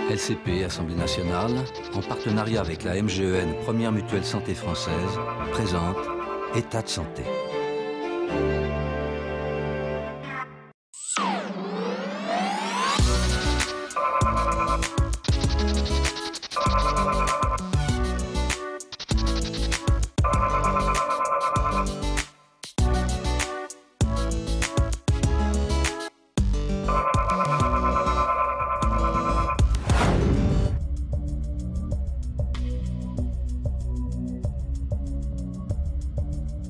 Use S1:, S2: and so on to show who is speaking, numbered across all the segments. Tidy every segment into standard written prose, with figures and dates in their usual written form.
S1: LCP, Assemblée nationale, en partenariat avec la MGEN, première mutuelle santé française, présente État de santé.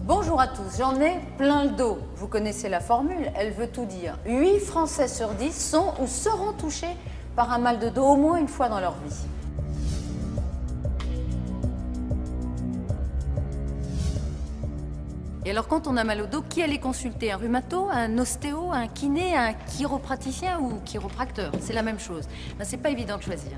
S2: Bonjour à tous, j'en ai plein le dos. Vous connaissez la formule, elle veut tout dire. 8 Français sur 10 sont ou seront touchés par un mal de dos au moins une fois dans leur vie. Et alors quand on a mal au dos, qui allait consulter? Un rhumato, un ostéo, un kiné, un chiropraticien ou chiropracteur? C'est la même chose. Ben, c'est pas évident de choisir.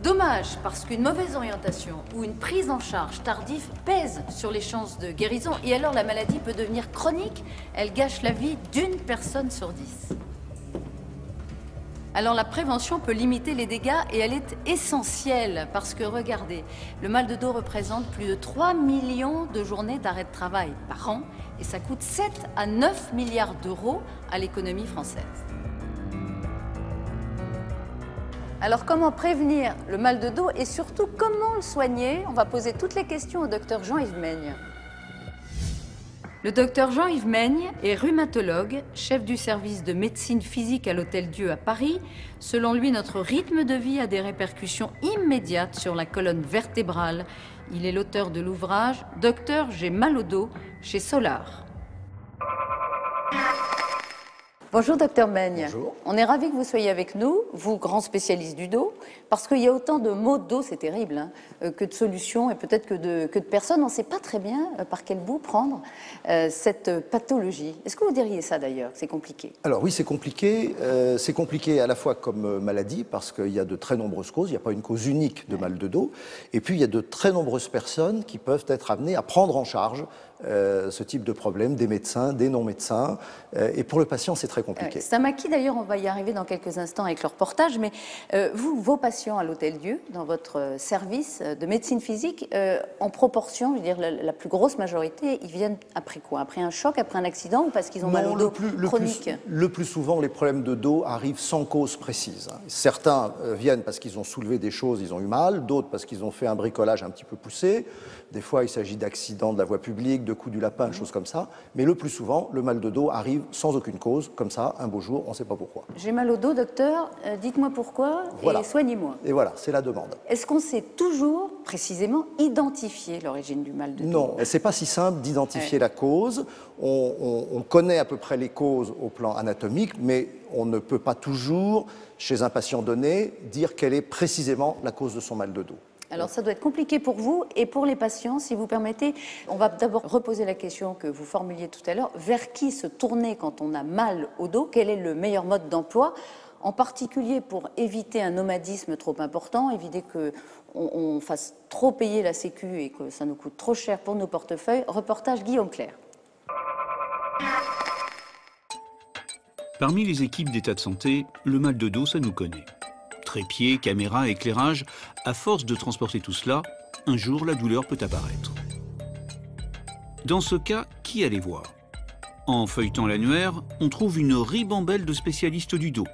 S2: Dommage, parce qu'une mauvaise orientation ou une prise en charge tardive pèse sur les chances de guérison et alors la maladie peut devenir chronique. Elle gâche la vie d'une personne sur 10. Alors la prévention peut limiter les dégâts et elle est essentielle parce que regardez, le mal de dos représente plus de 3 millions de journées d'arrêt de travail par an et ça coûte 7 à 9 milliards d'euros à l'économie française. Alors comment prévenir le mal de dos et surtout comment le soigner? On va poser toutes les questions au docteur Jean-Yves Meigne. Le docteur Jean-Yves Meigne est rhumatologue, chef du service de médecine physique à l'Hôtel-Dieu à Paris. Selon lui, notre rythme de vie a des répercussions immédiates sur la colonne vertébrale. Il est l'auteur de l'ouvrage « Docteur, j'ai mal au dos » chez Solar. Bonjour docteur Meigne.
S3: Bonjour.
S2: On est ravis que vous soyez avec nous, vous grand spécialiste du dos, parce qu'il y a autant de maux de dos, c'est terrible, hein, que de solutions et peut-être que de personnes. On ne sait pas très bien par quel bout prendre cette pathologie. Est-ce que vous diriez ça d'ailleurs, que c'est compliqué?
S3: Alors oui, c'est compliqué. C'est compliqué à la fois comme maladie, parce qu'il y a de très nombreuses causes. Il n'y a pas une cause unique de mal de dos. Et puis il y a de très nombreuses personnes qui peuvent être amenées à prendre en charge ce type de problème, des médecins, des non-médecins. Et pour le patient, c'est très compliqué.
S2: C'est un maquis, d'ailleurs, on va y arriver dans quelques instants avec le reportage, mais vous, vos patients à l'Hôtel-Dieu, dans votre service de médecine physique, en proportion, je veux dire, la plus grosse majorité, ils viennent après quoi? Après un choc, après un accident ou parce qu'ils ont mal au dos chronique?
S3: Le plus souvent, les problèmes de dos arrivent sans cause précise. Certains viennent parce qu'ils ont soulevé des choses, ils ont eu mal, d'autres parce qu'ils ont fait un bricolage un petit peu poussé. Des fois, il s'agit d'accidents de la voie publique, de coups du lapin, des choses comme ça. Mais le plus souvent, le mal de dos arrive sans aucune cause, comme ça, un beau jour, on ne sait pas pourquoi.
S2: J'ai mal au dos, docteur, dites-moi pourquoi
S3: voilà.
S2: Et soignez-moi.
S3: Et voilà, c'est la demande.
S2: Est-ce qu'on sait toujours, précisément, identifier l'origine du mal de dos?
S3: Non, ce n'est pas si simple d'identifier la cause. On connaît à peu près les causes au plan anatomique, mais on ne peut pas toujours, chez un patient donné, dire quelle est précisément la cause de son mal de dos.
S2: Alors ça doit être compliqué pour vous et pour les patients, si vous permettez. On va d'abord reposer la question que vous formuliez tout à l'heure. Vers qui se tourner quand on a mal au dos? Quel est le meilleur mode d'emploi? En particulier pour éviter un nomadisme trop important, éviter qu'on fasse trop payer la Sécu et que ça nous coûte trop cher pour nos portefeuilles. Reportage Guillaume Clerc.
S4: Parmi les équipes d'état de santé, le mal de dos, ça nous connaît. Trépied, caméra, éclairage, à force de transporter tout cela, un jour la douleur peut apparaître. Dans ce cas, qui aller voir? En feuilletant l'annuaire, on trouve une ribambelle de spécialistes du dos.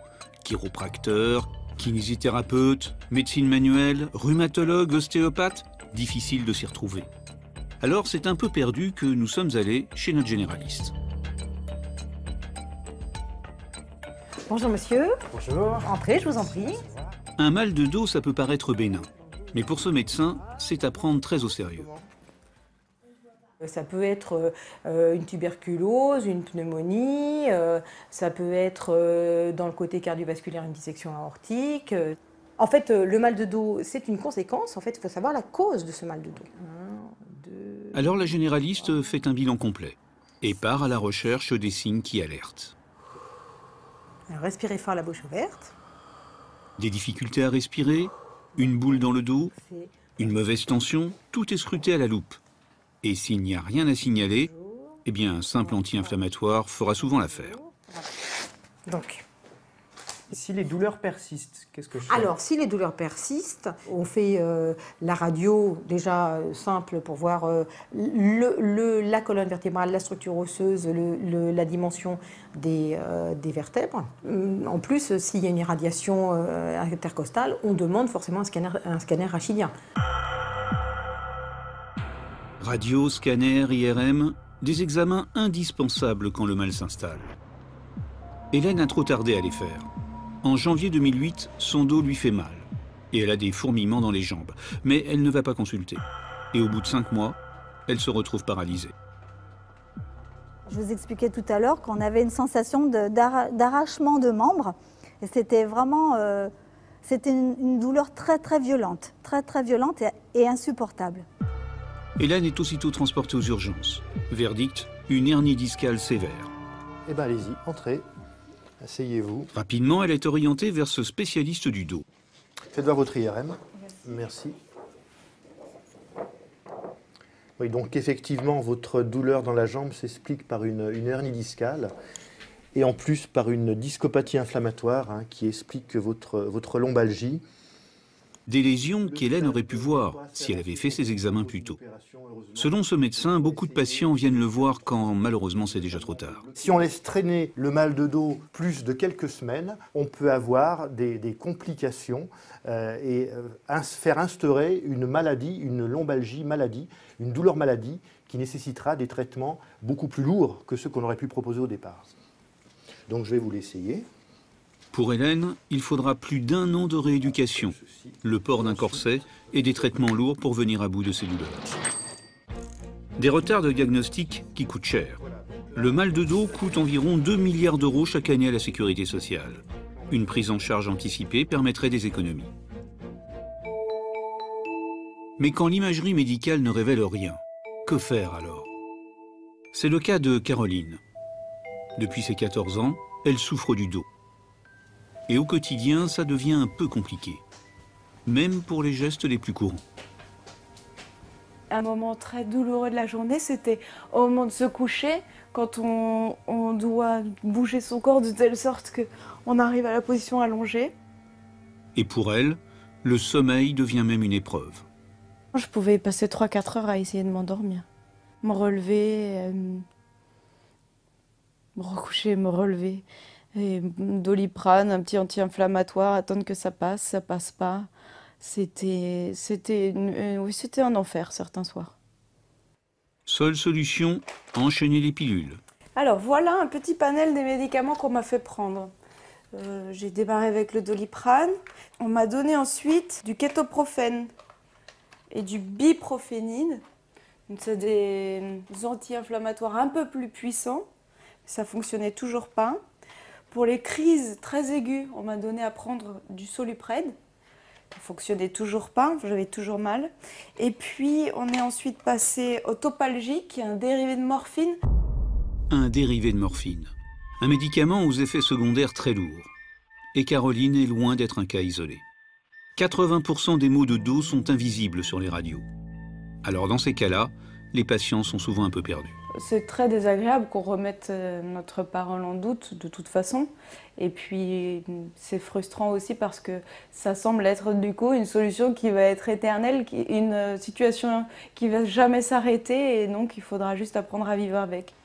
S4: Chiropracteurs, kinésithérapeutes, médecine manuelle, rhumatologues, ostéopathes, difficile de s'y retrouver. Alors c'est un peu perdu que nous sommes allés chez notre généraliste.
S5: Bonjour monsieur.
S6: Bonjour.
S5: Entrez, je vous en prie.
S4: Un mal de dos, ça peut paraître bénin. Mais pour ce médecin, c'est à prendre très au sérieux.
S5: Ça peut être une tuberculose, une pneumonie, ça peut être dans le côté cardiovasculaire une dissection aortique. En fait, le mal de dos, c'est une conséquence. En fait, il faut savoir la cause de ce mal de dos.
S4: Alors la généraliste fait un bilan complet et part à la recherche des signes qui alertent.
S5: Alors, respirez fort, la bouche ouverte.
S4: Des difficultés à respirer, une boule dans le dos, une mauvaise tension, tout est scruté à la loupe. Et s'il n'y a rien à signaler, eh bien un simple anti-inflammatoire fera souvent l'affaire.
S5: Donc,
S6: si les douleurs persistent, qu'est-ce que je fais?
S5: alors, si les douleurs persistent, on fait la radio déjà simple pour voir la colonne vertébrale, la structure osseuse, la dimension des vertèbres. En plus, s'il y a une irradiation intercostale, on demande forcément un scanner rachidien.
S4: Radio, scanner, IRM, des examens indispensables quand le mal s'installe. Hélène a trop tardé à les faire. En janvier 2008, son dos lui fait mal et elle a des fourmillements dans les jambes. Mais elle ne va pas consulter. Et au bout de 5 mois, elle se retrouve paralysée.
S7: Je vous expliquais tout à l'heure qu'on avait une sensation d'arrachement de membres. Et c'était vraiment c'était une douleur très violente et insupportable.
S4: Hélène est aussitôt transportée aux urgences. Verdict, une hernie discale sévère.
S6: Eh bien, allez-y, entrez. Asseyez-vous.
S4: Rapidement, elle est orientée vers ce spécialiste du dos.
S6: Faites voir votre IRM. Merci. Oui, donc effectivement, votre douleur dans la jambe s'explique par une hernie discale et en plus par une discopathie inflammatoire qui explique que votre lombalgie.
S4: Des lésions qu'Hélène aurait pu voir si elle avait fait ses examens plus tôt. Selon ce médecin, beaucoup de patients viennent le voir quand malheureusement c'est déjà trop tard.
S6: Si on laisse traîner le mal de dos plus de quelques semaines, on peut avoir des complications et faire instaurer une maladie, une lombalgie maladie, une douleur maladie qui nécessitera des traitements beaucoup plus lourds que ceux qu'on aurait pu proposer au départ. Donc je vais vous l'essayer.
S4: Pour Hélène, il faudra plus d'1 an de rééducation, le port d'un corset et des traitements lourds pour venir à bout de ses douleurs. Des retards de diagnostic qui coûtent cher. Le mal de dos coûte environ 2 milliards d'euros chaque année à la sécurité sociale. Une prise en charge anticipée permettrait des économies. Mais quand l'imagerie médicale ne révèle rien, que faire alors? C'est le cas de Caroline. Depuis ses 14 ans, elle souffre du dos. Et au quotidien, ça devient un peu compliqué, même pour les gestes les plus courants.
S8: Un moment très douloureux de la journée, c'était au moment de se coucher, quand on doit bouger son corps de telle sorte qu'on arrive à la position allongée.
S4: Et pour elle, le sommeil devient même une épreuve.
S8: Je pouvais passer 3-4 heures à essayer de m'endormir, me relever, me recoucher, me relever. Et Doliprane, un petit anti-inflammatoire, attendre que ça passe pas. C'était un enfer certains soirs.
S4: Seule solution, enchaîner les pilules.
S8: Alors voilà un petit panel des médicaments qu'on m'a fait prendre. J'ai démarré avec le Doliprane. On m'a donné ensuite du kétoprophène et du biprophénine. C'est des anti-inflammatoires un peu plus puissants. Ça fonctionnait toujours pas. Pour les crises très aiguës, on m'a donné à prendre du Soluprède. Ça ne fonctionnait toujours pas, j'avais toujours mal. Et puis, on est ensuite passé au Topalgique, qui est un dérivé de morphine.
S4: Un dérivé de morphine. Un médicament aux effets secondaires très lourds. Et Caroline est loin d'être un cas isolé. 80% des maux de dos sont invisibles sur les radios. Alors dans ces cas-là, les patients sont souvent un peu perdus.
S8: C'est très désagréable qu'on remette notre parole en doute de toute façon. Et puis c'est frustrant aussi parce que ça semble être du coup une solution qui va être éternelle, une situation qui va jamais s'arrêter et donc il faudra juste apprendre à vivre avec.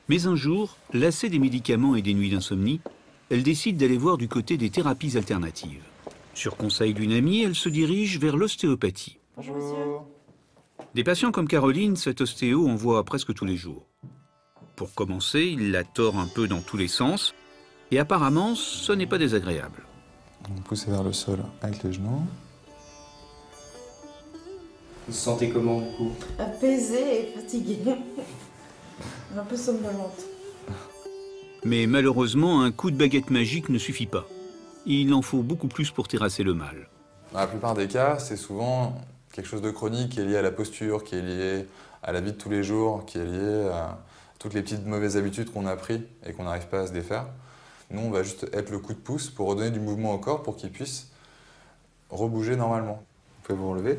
S4: Mais un jour, lassée des médicaments et des nuits d'insomnie, elle décide d'aller voir du côté des thérapies alternatives. Sur conseil d'une amie, elle se dirige vers l'ostéopathie.
S8: Bonjour monsieur.
S4: Des patients comme Caroline, cet ostéo en voit presque tous les jours. Pour commencer, il la tord un peu dans tous les sens, et apparemment, ce n'est pas désagréable.
S9: On pousse vers le sol avec les genoux.
S10: Vous vous sentez comment du coup?
S8: Apaisée et fatiguée. Un peu somnolente.
S4: Mais malheureusement, un coup de baguette magique ne suffit pas. Il en faut beaucoup plus pour terrasser le mal.
S9: Dans la plupart des cas, c'est souvent quelque chose de chronique qui est lié à la posture, qui est lié à la vie de tous les jours, qui est lié à toutes les petites mauvaises habitudes qu'on a prises et qu'on n'arrive pas à se défaire. Nous, on va juste être le coup de pouce pour redonner du mouvement au corps pour qu'il puisse rebouger normalement. Vous pouvez vous relever.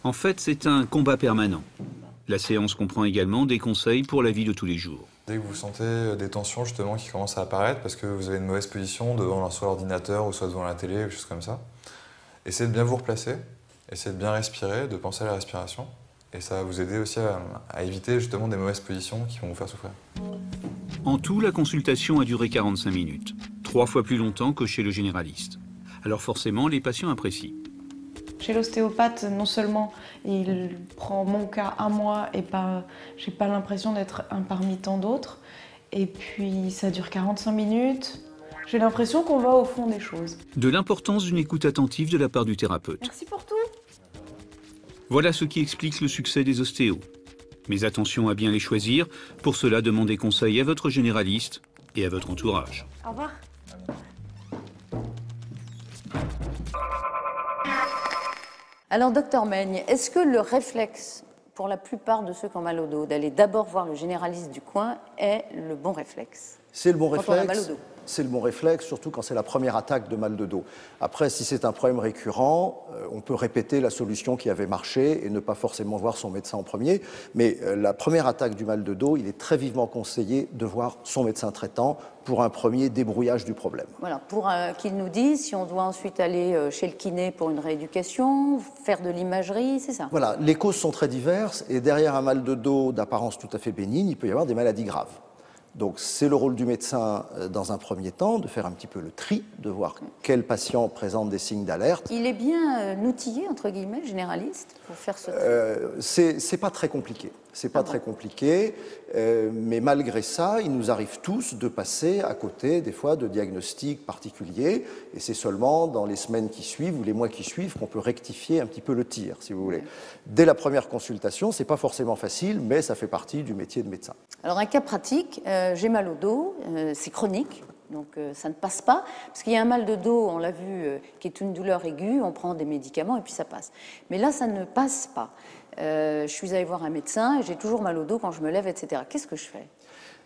S4: En fait, c'est un combat permanent. La séance comprend également des conseils pour la vie de tous les jours.
S9: Dès que vous sentez des tensions justement qui commencent à apparaître parce que vous avez une mauvaise position devant soit l'ordinateur ou soit devant la télé ou des choses comme ça, essayez de bien vous replacer, essayez de bien respirer, de penser à la respiration. Et ça va vous aider aussi à éviter justement des mauvaises positions qui vont vous faire souffrir.
S4: En tout, la consultation a duré 45 minutes, 3 fois plus longtemps que chez le généraliste. Alors forcément, les patients apprécient.
S11: Chez l'ostéopathe, non seulement il prend mon cas à moi et j'ai pas l'impression d'être un parmi tant d'autres, et puis ça dure 45 minutes. J'ai l'impression qu'on va au fond des choses.
S4: De l'importance d'une écoute attentive de la part du thérapeute.
S11: Merci pour tout.
S4: Voilà ce qui explique le succès des ostéos. Mais attention à bien les choisir. Pour cela, demandez conseil à votre généraliste et à votre entourage.
S11: Au revoir.
S2: Alors, docteur Meigne, est-ce que le réflexe, pour la plupart de ceux qui ont mal au dos, d'aller d'abord voir le généraliste du coin est le bon réflexe?
S3: C'est le bon
S2: Quand on a mal au
S3: réflexe.
S2: dos.
S3: C'est le bon réflexe, surtout quand c'est la première attaque de mal de dos. Après, si c'est un problème récurrent, on peut répéter la solution qui avait marché et ne pas forcément voir son médecin en premier. Mais la première attaque du mal de dos, il est très vivement conseillé de voir son médecin traitant pour un premier débrouillage du problème.
S2: Voilà, pour qu'il nous dise si on doit ensuite aller chez le kiné pour une rééducation, faire de l'imagerie, c'est ça?
S3: Voilà, les causes sont très diverses et derrière un mal de dos d'apparence tout à fait bénigne, il peut y avoir des maladies graves. Donc c'est le rôle du médecin dans un premier temps de faire un petit peu le tri, de voir quel patient présente des signes d'alerte.
S2: Il est bien outillé, entre guillemets, généraliste, pour faire ce tri?
S3: C'est pas très compliqué. C'est pas très compliqué, mais malgré ça, il nous arrive tous de passer à côté, des fois, de diagnostics particuliers, et c'est seulement dans les semaines qui suivent ou les mois qui suivent qu'on peut rectifier un petit peu le tir, si vous voulez. Dès la première consultation, c'est pas forcément facile, mais ça fait partie du métier de médecin.
S2: Alors, un cas pratique, j'ai mal au dos, c'est chronique. Donc ça ne passe pas, parce qu'il y a un mal de dos, on l'a vu, qui est une douleur aiguë, on prend des médicaments et puis ça passe. Mais là, ça ne passe pas. Je suis allée voir un médecin, j'ai toujours mal au dos quand je me lève, etc. Qu'est-ce que je fais?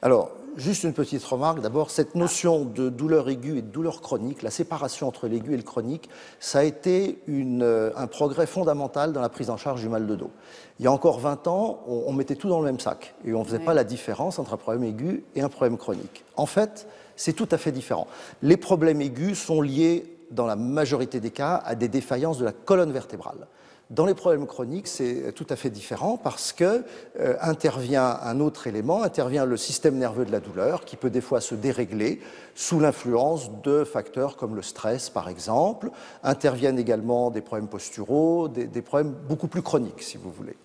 S3: Alors, juste une petite remarque. D'abord, cette notion de douleur aiguë et de douleur chronique, la séparation entre l'aigu et le chronique, ça a été un progrès fondamental dans la prise en charge du mal de dos. Il y a encore 20 ans, on mettait tout dans le même sac et on ne faisait pas la différence entre un problème aigu et un problème chronique. En fait, c'est tout à fait différent. Les problèmes aigus sont liés, dans la majorité des cas, à des défaillances de la colonne vertébrale. Dans les problèmes chroniques, c'est tout à fait différent parce que intervient un autre élément, intervient le système nerveux de la douleur qui peut des fois se dérégler sous l'influence de facteurs comme le stress par exemple. Interviennent également des problèmes posturaux, des problèmes beaucoup plus chroniques si vous voulez.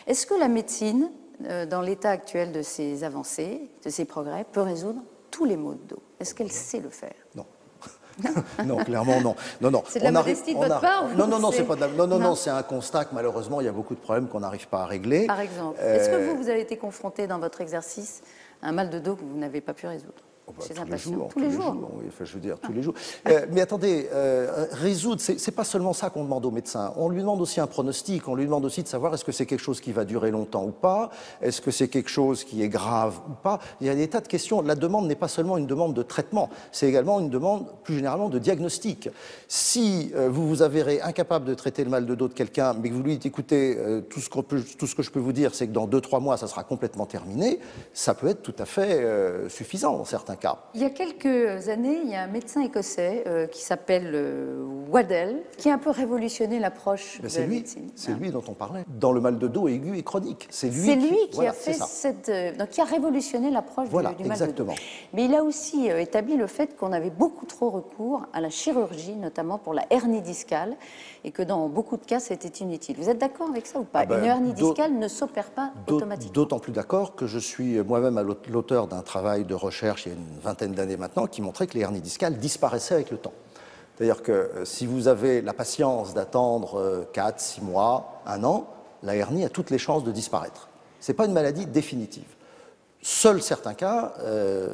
S2: Est-ce que la médecine, dans l'état actuel de ses avancées, de ses progrès, peut résoudre tous les maux de dos? Est-ce qu'elle sait le faire?
S3: Non. Non, clairement non. Non.
S2: C'est de la modestie de votre part?
S3: Non, c'est pas de la... non, c'est un constat que malheureusement il y a beaucoup de problèmes qu'on n'arrive pas à régler.
S2: Par exemple, est-ce que vous avez été confronté dans votre exercice à un mal de dos que vous n'avez pas pu résoudre? Chez un patient.
S3: Tous les jours. Oui, enfin, je veux dire, tous les jours. Mais attendez, résoudre, c'est pas seulement ça qu'on demande au médecin. On lui demande aussi un pronostic. On lui demande aussi de savoir est-ce que c'est quelque chose qui va durer longtemps ou pas, est-ce que c'est quelque chose qui est grave ou pas. Il y a des tas de questions. La demande n'est pas seulement une demande de traitement, c'est également une demande, plus généralement, de diagnostic. Si vous vous avérez incapable de traiter le mal de dos de quelqu'un, mais que vous lui dites, écoutez, tout ce que je peux vous dire, c'est que dans 2-3 mois, ça sera complètement terminé, ça peut être tout à fait suffisant dans certains cas.
S2: Il y a quelques années, il y a un médecin écossais qui s'appelle Waddell, qui a un peu révolutionné l'approche de la médecine.
S3: C'est lui dont on parlait, dans le mal de dos aigu et chronique. C'est lui qui
S2: voilà, a fait donc qui a révolutionné l'approche du mal de dos. Mais il a aussi établi le fait qu'on avait beaucoup trop recours à la chirurgie, notamment pour la hernie discale, et que dans beaucoup de cas, c'était inutile. Vous êtes d'accord avec ça ou pas? Une hernie discale ne s'opère pas automatiquement.
S3: D'autant plus d'accord que je suis moi-même l'auteur d'un travail de recherche il y a une vingtaine d'années maintenant qui montrait que les hernies discales disparaissaient avec le temps. C'est-à-dire que si vous avez la patience d'attendre 4, 6 mois, 1 an, la hernie a toutes les chances de disparaître. Ce n'est pas une maladie définitive. Seuls certains cas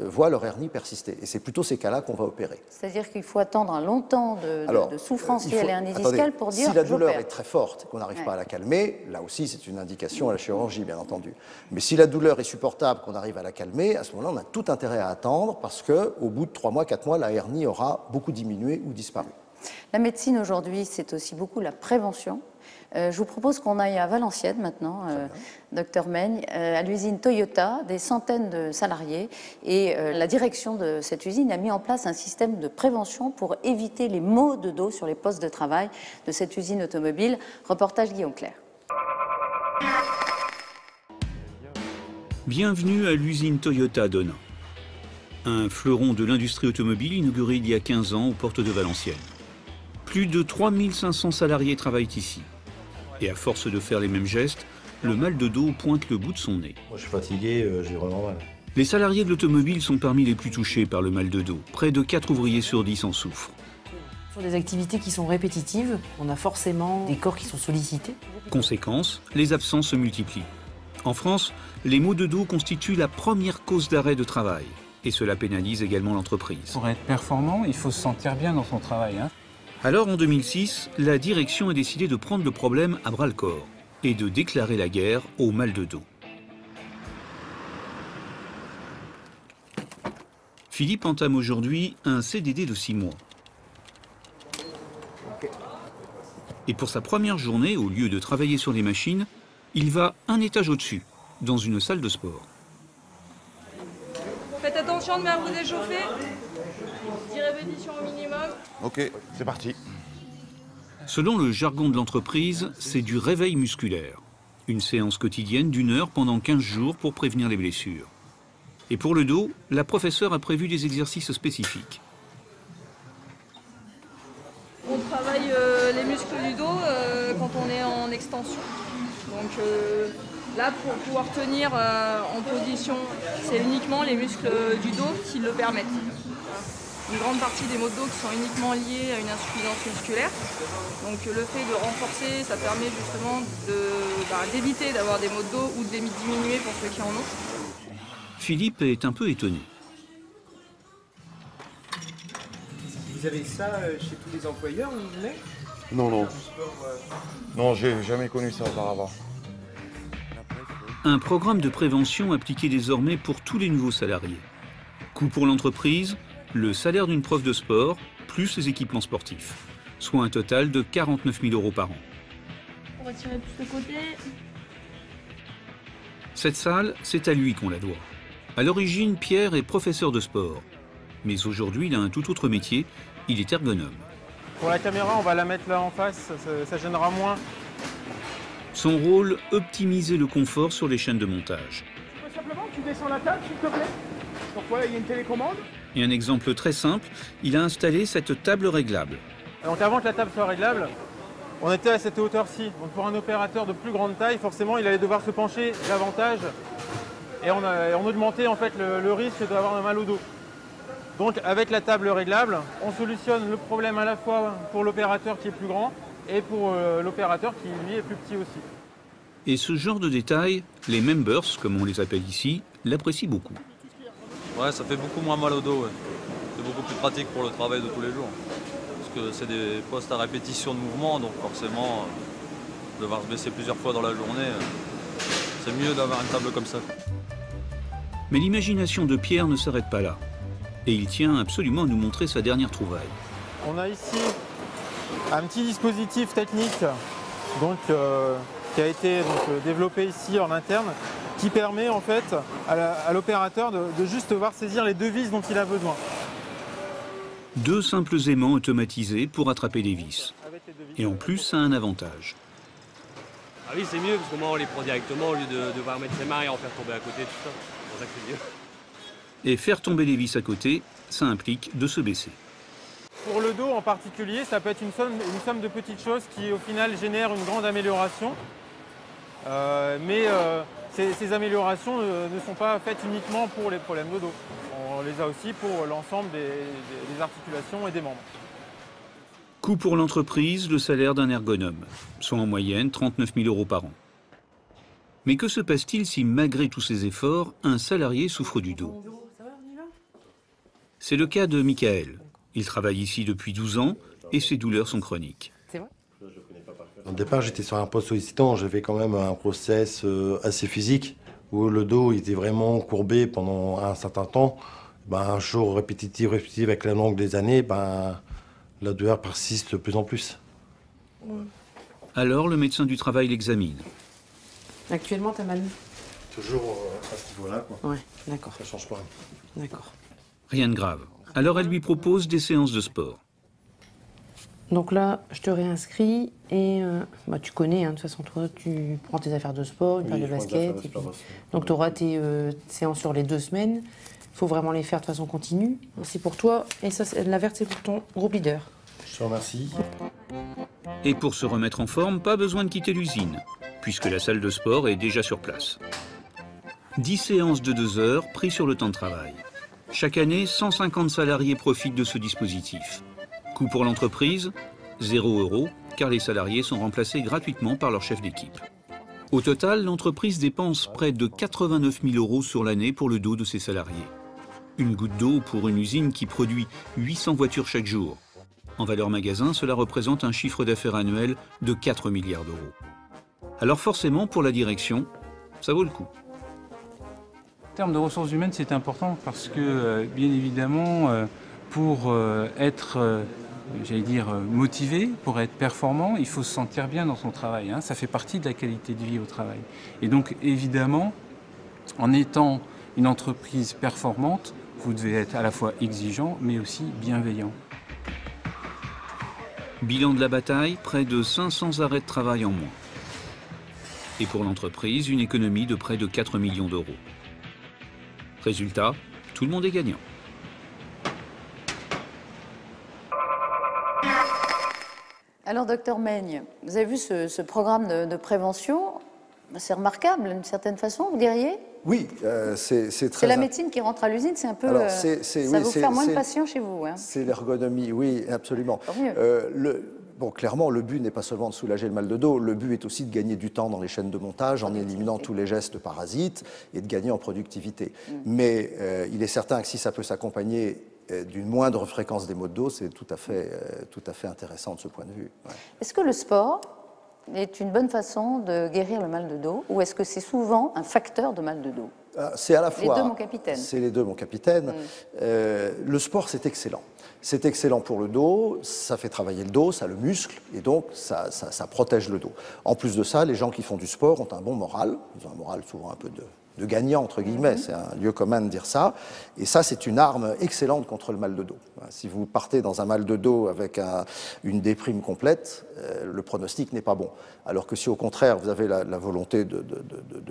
S3: voient leur hernie persister. Et c'est plutôt ces cas-là qu'on va opérer.
S2: C'est-à-dire qu'il faut attendre un long temps de souffrance liée à l'hernie discale pour dire
S3: si la douleur est très forte et qu'on n'arrive pas à la calmer, là aussi c'est une indication à la chirurgie, bien entendu. Mais si la douleur est supportable, qu'on arrive à la calmer, à ce moment-là, on a tout intérêt à attendre parce qu'au bout de 3 mois, 4 mois, la hernie aura beaucoup diminué ou disparu.
S2: La médecine aujourd'hui, c'est aussi beaucoup la prévention. Je vous propose qu'on aille à Valenciennes maintenant, docteur Meigne, à l'usine Toyota, des centaines de salariés. Et la direction de cette usine a mis en place un système de prévention pour éviter les maux de dos sur les postes de travail de cette usine automobile. Reportage Guillaume Clerc.
S4: Bienvenue à l'usine Toyota d'Onain. Un fleuron de l'industrie automobile inauguré il y a 15 ans aux portes de Valenciennes. Plus de 3500 salariés travaillent ici. Et à force de faire les mêmes gestes, le mal de dos pointe le bout de son nez.
S12: Moi je suis fatigué, j'ai vraiment mal.
S4: Les salariés de l'automobile sont parmi les plus touchés par le mal de dos. Près de 4 ouvriers sur 10 en souffrent.
S13: Sur des activités qui sont répétitives, on a forcément des corps qui sont sollicités.
S4: Conséquence, les absences se multiplient. En France, les maux de dos constituent la première cause d'arrêt de travail. Et cela pénalise également l'entreprise.
S14: Pour être performant, il faut se sentir bien dans son travail.
S4: Alors en 2006, la direction a décidé de prendre le problème à bras-le-corps et de déclarer la guerre au mal de dos. Philippe entame aujourd'hui un CDD de 6 mois. Et pour sa première journée, au lieu de travailler sur les machines, il va un étage au-dessus, dans une salle de sport.
S15: Faites attention de bien vous échauffer. 10 répétitions au minimum.
S12: Ok, c'est parti.
S4: Selon le jargon de l'entreprise, c'est du réveil musculaire. Une séance quotidienne d'1 heure pendant 15 jours pour prévenir les blessures. Et pour le dos, la professeure a prévu des exercices spécifiques.
S15: On travaille les muscles du dos quand on est en extension. Donc là, pour pouvoir tenir en position, c'est uniquement les muscles du dos qui le permettent. Une grande partie des maux de dos qui sont uniquement liés à une insuffisance musculaire. Donc le fait de renforcer, ça permet justement d'éviter d'avoir des maux de dos ou de les diminuer pour ceux qui en ont.
S4: Philippe est un peu étonné.
S10: Vous avez ça chez tous les employeurs, vous voulez?
S12: Non, non. Non, j'ai jamais connu ça auparavant.
S4: Un programme de prévention appliqué désormais pour tous les nouveaux salariés. Coût pour l'entreprise, le salaire d'une prof de sport, plus les équipements sportifs. Soit un total de 49 000 € par an.
S15: On va tirer plus de côté.
S4: Cette salle, c'est à lui qu'on la doit. À l'origine, Pierre est professeur de sport. Mais aujourd'hui, il a un tout autre métier, il est ergonome.
S16: Pour la caméra, on va la mettre là en face, ça gênera moins.
S4: Son rôle, optimiser le confort sur les chaînes de montage.
S16: Tu peux simplement, tu descends la table, s'il te plaît. Pourquoi il y a une télécommande?
S4: Et un exemple très simple, il a installé cette table réglable.
S16: Donc avant que la table soit réglable, on était à cette hauteur-ci. Donc pour un opérateur de plus grande taille, forcément, il allait devoir se pencher davantage. Et on augmentait en fait le risque d'avoir un mal au dos. Donc avec la table réglable, on solutionne le problème à la fois pour l'opérateur qui est plus grand et pour l'opérateur qui lui est plus petit aussi.
S4: Et ce genre de détails, les members, comme on les appelle ici, l'apprécient beaucoup.
S17: Ouais, ça fait beaucoup moins mal au dos. Ouais. C'est beaucoup plus pratique pour le travail de tous les jours. Parce que c'est des postes à répétition de mouvement, donc forcément, devoir se baisser plusieurs fois dans la journée, c'est mieux d'avoir une table comme ça.
S4: Mais l'imagination de Pierre ne s'arrête pas là. Et il tient absolument à nous montrer sa dernière trouvaille.
S16: On a ici un petit dispositif technique donc, qui a été développé ici en interne, qui permet en fait à l'opérateur de juste devoir saisir les 2 vis dont il a besoin.
S4: 2 simples aimants automatisés pour attraper les vis. Et en plus, ça a un avantage.
S18: Ah oui, c'est mieux parce que moi on les prend directement au lieu de devoir mettre ses mains et en faire tomber à côté, tout ça. C'est pour ça que c'est mieux.
S4: Et faire tomber les vis à côté, ça implique de se baisser.
S16: Pour le dos en particulier, ça peut être une somme de petites choses qui au final génèrent une grande amélioration. Ces améliorations ne sont pas faites uniquement pour les problèmes de dos. On les a aussi pour l'ensemble des articulations et des membres.
S4: Coût pour l'entreprise, le salaire d'un ergonome, soit en moyenne 39 000 € par an. Mais que se passe-t-il si, malgré tous ces efforts, un salarié souffre du dos? C'est le cas de Michael. Il travaille ici depuis 12 ans et ses douleurs sont chroniques.
S12: Au départ, j'étais sur un poste sollicitant. J'avais quand même un process assez physique où le dos était vraiment courbé pendant un certain temps. Un jour répétitif avec la longue des années, la douleur persiste de plus en plus.
S4: Alors le médecin du travail l'examine.
S13: Actuellement, t'as mal?
S12: Toujours à ce niveau-là, quoi.
S13: Ouais, d'accord.
S12: Ça change pas.
S13: D'accord.
S4: Rien de grave. Alors elle lui propose des séances de sport.
S13: Donc là, je te réinscris et bah, tu connais, hein, de toute façon, toi, tu prends tes affaires de sport, une paire de baskets. Et puis... Donc tu auras tes séances sur les 2 semaines. Il faut vraiment les faire de façon continue. C'est pour toi et ça, la verte, c'est pour ton groupe leader.
S12: Je te remercie.
S4: Et pour se remettre en forme, pas besoin de quitter l'usine, puisque la salle de sport est déjà sur place. 10 séances de 2 heures prises sur le temps de travail. Chaque année, 150 salariés profitent de ce dispositif. Coût pour l'entreprise, 0 €, car les salariés sont remplacés gratuitement par leur chef d'équipe. Au total, l'entreprise dépense près de 89 000 € sur l'année pour le dos de ses salariés. Une goutte d'eau pour une usine qui produit 800 voitures chaque jour. En valeur magasin, cela représente un chiffre d'affaires annuel de 4 milliards d'euros. Alors forcément, pour la direction, ça vaut le coup.
S14: En termes de ressources humaines, c'est important parce que, bien évidemment, pour être j'allais dire, motivé, pour être performant, il faut se sentir bien dans son travail. Hein. Ça fait partie de la qualité de vie au travail. Et donc, évidemment, en étant une entreprise performante, vous devez être à la fois exigeant, mais aussi bienveillant.
S4: Bilan de la bataille, près de 500 arrêts de travail en moins. Et pour l'entreprise, une économie de près de 4 millions d'euros. Résultat, tout le monde est gagnant.
S2: Alors, docteur Meigne, vous avez vu ce programme de prévention, c'est remarquable d'une certaine façon, vous diriez?
S3: Oui, c'est très...
S2: C'est la médecine qui rentre à l'usine, c'est un peu...
S3: Alors,
S2: ça va vous faire moins de patients chez vous. Hein.
S3: C'est l'ergonomie, oui, absolument. Bon, clairement, le but n'est pas seulement de soulager le mal de dos, le but est aussi de gagner du temps dans les chaînes de montage en éliminant tous les gestes parasites et de gagner en productivité. Mais il est certain que si ça peut s'accompagner d'une moindre fréquence des maux de dos, c'est tout à fait intéressant de ce point de vue. Ouais.
S2: Est-ce que le sport est une bonne façon de guérir le mal de dos ou est-ce que c'est souvent un facteur de mal de dos?
S3: C'est à la fois...
S2: Les deux, mon capitaine.
S3: C'est les deux, mon capitaine. Le sport, c'est excellent. C'est excellent pour le dos, ça fait travailler le dos, ça le muscle, et donc ça protège le dos. En plus de ça, les gens qui font du sport ont un bon moral. Ils ont un moral souvent un peu de gagnant, entre guillemets, c'est un lieu commun de dire ça. Et ça, c'est une arme excellente contre le mal de dos. Si vous partez dans un mal de dos avec une déprime complète, le pronostic n'est pas bon. Alors que si au contraire, vous avez la volonté de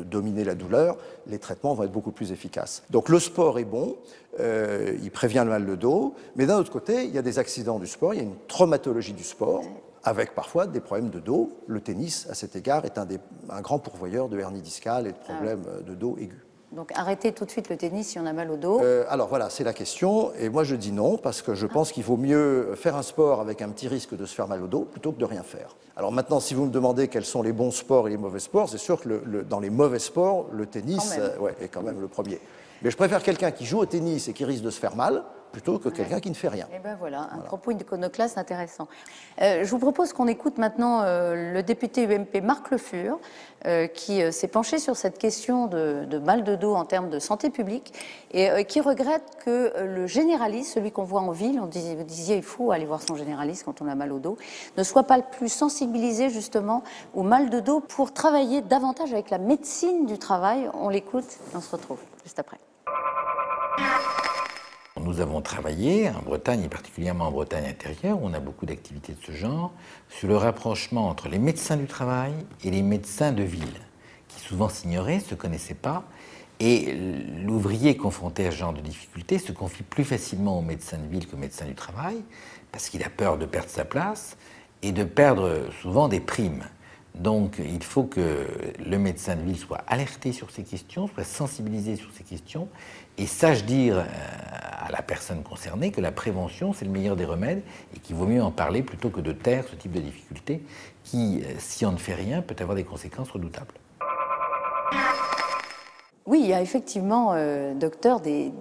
S3: dominer la douleur, les traitements vont être beaucoup plus efficaces. Donc le sport est bon, il prévient le mal de dos, mais d'un autre côté, il y a des accidents du sport, il y a une traumatologie du sport, avec parfois des problèmes de dos. Le tennis, à cet égard, est un grand pourvoyeur de hernie discale et de problèmes de dos aigus.
S2: Donc arrêtez tout de suite le tennis si on a mal au dos.
S3: Alors voilà, c'est la question. Et moi je dis non, parce que je pense qu'il vaut mieux faire un sport avec un petit risque de se faire mal au dos plutôt que de rien faire. Alors maintenant, si vous me demandez quels sont les bons sports et les mauvais sports, c'est sûr que dans les mauvais sports, le tennis est quand même le premier. Mais je préfère quelqu'un qui joue au tennis et qui risque de se faire mal, plutôt que quelqu'un qui ne fait rien.
S2: Et ben voilà, un propos iconoclaste intéressant. Je vous propose qu'on écoute maintenant le député UMP Marc Le Fur, qui s'est penché sur cette question de mal de dos en termes de santé publique et qui regrette que le généraliste, celui qu'on voit en ville, vous disiez il faut aller voir son généraliste quand on a mal au dos, ne soit pas le plus sensibilisé justement au mal de dos pour travailler davantage avec la médecine du travail. On l'écoute et on se retrouve juste après.
S19: Nous avons travaillé en Bretagne, et particulièrement en Bretagne intérieure, où on a beaucoup d'activités de ce genre, sur le rapprochement entre les médecins du travail et les médecins de ville, qui souvent s'ignoraient, ne se connaissaient pas, et l'ouvrier confronté à ce genre de difficultés se confie plus facilement aux médecins de ville qu'aux médecins du travail, parce qu'il a peur de perdre sa place et de perdre souvent des primes. Donc il faut que le médecin de ville soit alerté sur ces questions, soit sensibilisé sur ces questions et sache dire à la personne concernée que la prévention c'est le meilleur des remèdes et qu'il vaut mieux en parler plutôt que de taire ce type de difficulté qui, si on ne fait rien, peut avoir des conséquences redoutables.
S2: Oui, il y a effectivement, docteur, des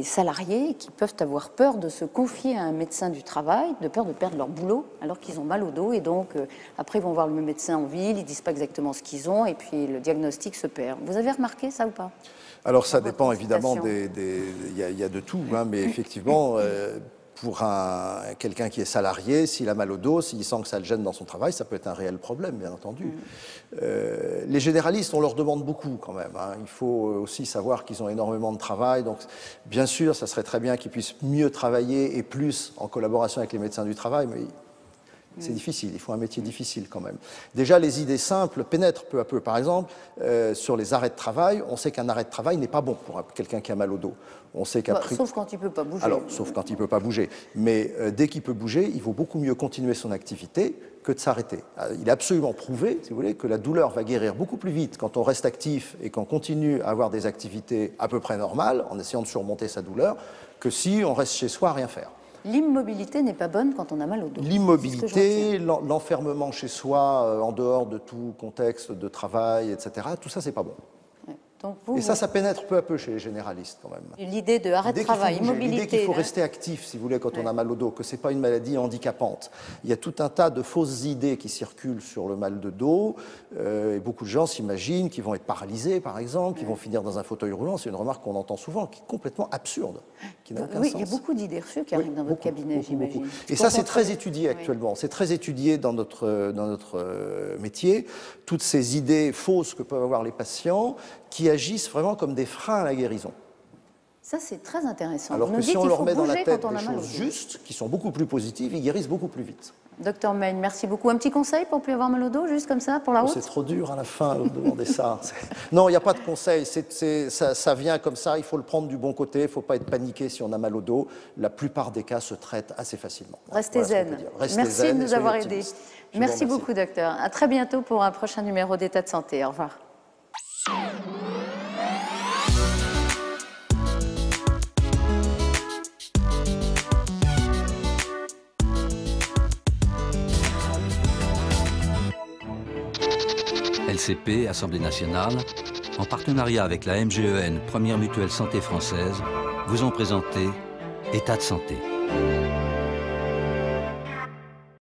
S2: salariés qui peuvent avoir peur de se confier à un médecin du travail, de peur de perdre leur boulot alors qu'ils ont mal au dos et donc après ils vont voir le médecin en ville, ils ne disent pas exactement ce qu'ils ont et puis le diagnostic se perd. Vous avez remarqué ça ou pas?
S3: Alors ça dépend évidemment, il y a de tout, hein, mais effectivement, pour quelqu'un qui est salarié, s'il a mal au dos, s'il sent que ça le gêne dans son travail, ça peut être un réel problème, bien entendu. Les généralistes, on leur demande beaucoup quand même. Il faut aussi savoir qu'ils ont énormément de travail. Donc, bien sûr, ça serait très bien qu'ils puissent mieux travailler et plus en collaboration avec les médecins du travail, mais c'est difficile, il faut un métier difficile quand même. Déjà, les idées simples pénètrent peu à peu. Par exemple, sur les arrêts de travail, on sait qu'un arrêt de travail n'est pas bon pour quelqu'un qui a mal au dos. On sait
S2: sauf quand il ne peut pas bouger.
S3: Alors, sauf quand il ne peut pas bouger. Mais dès qu'il peut bouger, il vaut beaucoup mieux continuer son activité que de s'arrêter. Il est absolument prouvé, si vous voulez, que la douleur va guérir beaucoup plus vite quand on reste actif et qu'on continue à avoir des activités à peu près normales, en essayant de surmonter sa douleur, que si on reste chez soi à rien faire.
S2: L'immobilité n'est pas bonne quand on a mal au dos.
S3: L'immobilité, l'enfermement chez soi, en dehors de tout contexte de travail, etc., tout ça, c'est pas bon.
S2: Donc
S3: ça pénètre peu à peu chez les généralistes quand même.
S2: L'idée de arrêt de travail, immobilité.
S3: L'idée qu'il faut rester actif, si vous voulez, quand on a mal au dos, que ce n'est pas une maladie handicapante. Il y a tout un tas de fausses idées qui circulent sur le mal de dos. Et beaucoup de gens s'imaginent qu'ils vont être paralysés, par exemple, qu'ils vont finir dans un fauteuil roulant. C'est une remarque qu'on entend souvent, qui est complètement absurde, qui n'a aucun sens.
S2: Il y a beaucoup d'idées reçues qui arrivent dans votre cabinet, j'imagine.
S3: Et ça, c'est très étudié actuellement. C'est très étudié dans notre métier. Toutes ces idées fausses que peuvent avoir les patients, qui agissent vraiment comme des freins à la guérison.
S2: Ça, c'est très intéressant.
S3: Alors que si on leur met dans la tête des choses justes, qui sont beaucoup plus positives, ils guérissent beaucoup plus vite.
S2: Docteur Meigne, merci beaucoup. Un petit conseil pour plus avoir mal au dos, juste comme ça, pour la route?
S3: C'est trop dur à la fin de demander ça. Non, il n'y a pas de conseil. Ça vient comme ça, il faut le prendre du bon côté, il ne faut pas être paniqué si on a mal au dos. La plupart des cas se traitent assez facilement.
S2: Restez zen. Merci de nous avoir aidés. Merci beaucoup, docteur. À très bientôt pour un prochain numéro d'État de santé. Au revoir.
S1: LCP, Assemblée nationale, en partenariat avec la MGEN, Première Mutuelle Santé Française, vous ont présenté État de santé.